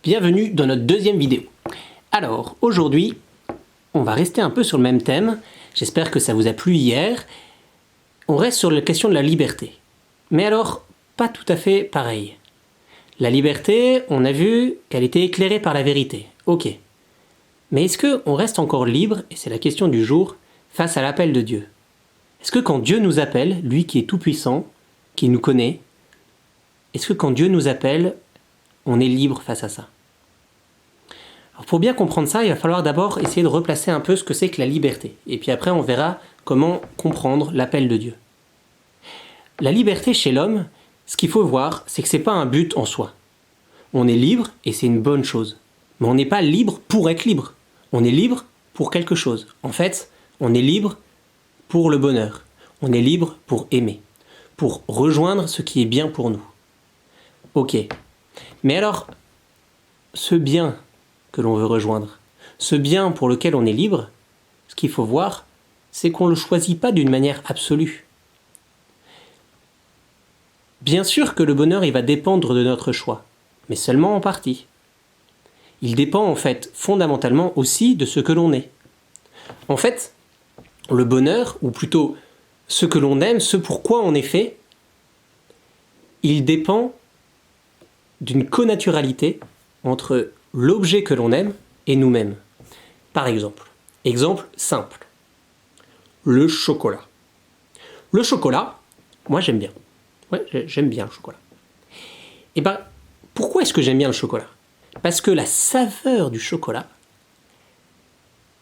Bienvenue dans notre deuxième vidéo. Alors, aujourd'hui, on va rester un peu sur le même thème. J'espère que ça vous a plu hier. On reste sur la question de la liberté. Mais alors, pas tout à fait pareil. La liberté, on a vu qu'elle était éclairée par la vérité. Ok. Mais est-ce qu'on reste encore libre, et c'est la question du jour, face à l'appel de Dieu? Est-ce que quand Dieu nous appelle, lui qui est tout-puissant, qui nous connaît, est-ce que quand Dieu nous appelle, on est libre face à ça? Alors pour bien comprendre ça, il va falloir d'abord essayer de replacer un peu ce que c'est que la liberté. Et puis après, on verra comment comprendre l'appel de Dieu. La liberté chez l'homme, ce qu'il faut voir, c'est que ce n'est pas un but en soi. On est libre et c'est une bonne chose. Mais on n'est pas libre pour être libre. On est libre pour quelque chose. En fait, on est libre pour le bonheur. On est libre pour aimer. Pour rejoindre ce qui est bien pour nous. Ok. Mais alors, ce bien que l'on veut rejoindre, ce bien pour lequel on est libre, ce qu'il faut voir, c'est qu'on ne le choisit pas d'une manière absolue. Bien sûr que le bonheur, il va dépendre de notre choix, mais seulement en partie. Il dépend en fait fondamentalement aussi de ce que l'on est. En fait, le bonheur, ou plutôt ce que l'on aime, ce pourquoi on est fait, il dépend d'une connaturalité entre l'objet que l'on aime et nous-mêmes. Par exemple simple, le chocolat. Le chocolat, moi j'aime bien. Ouais, j'aime bien le chocolat. Et ben, pourquoi est-ce que j'aime bien le chocolat? Parce que la saveur du chocolat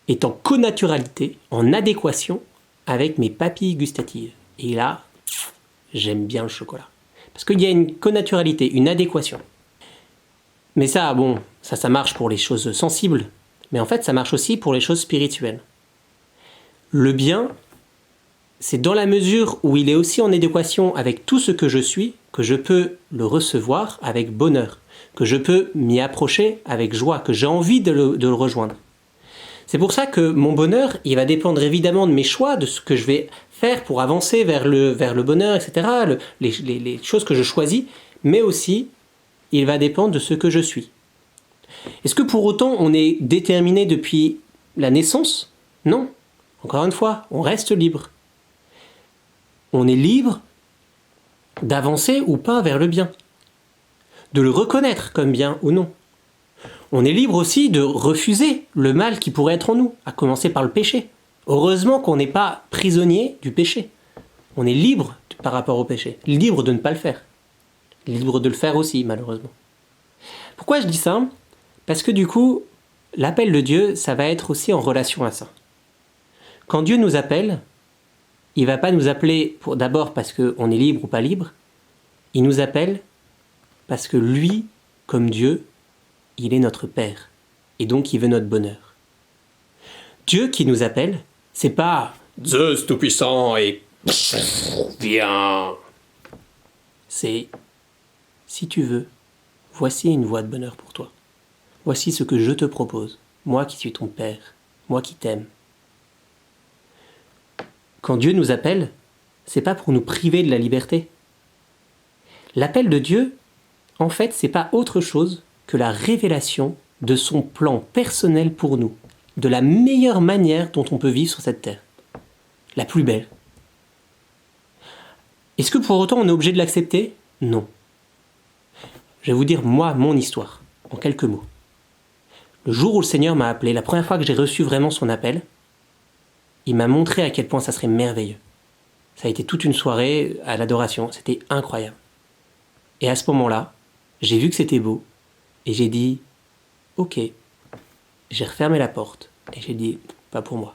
est en connaturalité, en adéquation avec mes papilles gustatives. Et là, j'aime bien le chocolat. Parce qu'il y a une connaturalité, une adéquation. Mais ça, bon, ça marche pour les choses sensibles. Mais en fait, ça marche aussi pour les choses spirituelles. Le bien, c'est dans la mesure où il est aussi en adéquation avec tout ce que je suis, que je peux le recevoir avec bonheur, que je peux m'y approcher avec joie, que j'ai envie de le rejoindre. C'est pour ça que mon bonheur, il va dépendre évidemment de mes choix, de ce que je vais faire pour avancer vers le bonheur, etc., les choses que je choisis, mais aussi, il va dépendre de ce que je suis. Est-ce que pour autant on est déterminé depuis la naissance? Non. Encore une fois, on reste libre. On est libre d'avancer ou pas vers le bien, de le reconnaître comme bien ou non. On est libre aussi de refuser le mal qui pourrait être en nous, à commencer par le péché. Heureusement qu'on n'est pas prisonnier du péché. On est libre par rapport au péché, libre de ne pas le faire, libre de le faire aussi, malheureusement. Pourquoi je dis ça? Parce que du coup, l'appel de Dieu, ça va être aussi en relation à ça. Quand Dieu nous appelle, il ne va pas nous appeler d'abord parce qu'on est libre ou pas libre. Il nous appelle parce que lui, comme Dieu, il est notre Père. Et donc il veut notre bonheur. Dieu qui nous appelle, c'est pas Zeus tout-puissant et viens. C'est si tu veux, voici une voie de bonheur pour toi. Voici ce que je te propose, moi qui suis ton Père, moi qui t'aime. Quand Dieu nous appelle, c'est pas pour nous priver de la liberté. L'appel de Dieu, en fait, c'est pas autre chose que la révélation de son plan personnel pour nous, de la meilleure manière dont on peut vivre sur cette terre, la plus belle. Est-ce que pour autant on est obligé de l'accepter? Non. Je vais vous dire, moi, mon histoire, en quelques mots. Le jour où le Seigneur m'a appelé, la première fois que j'ai reçu vraiment son appel, il m'a montré à quel point ça serait merveilleux. Ça a été toute une soirée à l'adoration, c'était incroyable. Et à ce moment-là, j'ai vu que c'était beau, et j'ai dit, ok, j'ai refermé la porte, et j'ai dit, pas pour moi.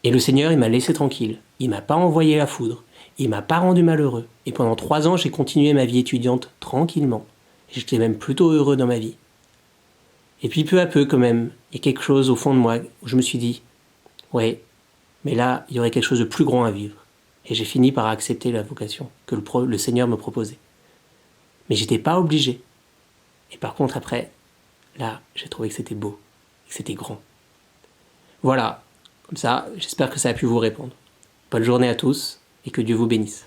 Et le Seigneur, il m'a laissé tranquille, il m'a pas envoyé la foudre, il m'a pas rendu malheureux, et pendant 3 ans, j'ai continué ma vie étudiante tranquillement, et j'étais même plutôt heureux dans ma vie. Et puis peu à peu, quand même, il y a quelque chose au fond de moi où je me suis dit, ouais, mais là, il y aurait quelque chose de plus grand à vivre. Et j'ai fini par accepter la vocation que le Seigneur me proposait. Mais j'étais pas obligé. Et par contre, après, là, j'ai trouvé que c'était beau, que c'était grand. Voilà, comme ça, j'espère que ça a pu vous répondre. Bonne journée à tous et que Dieu vous bénisse.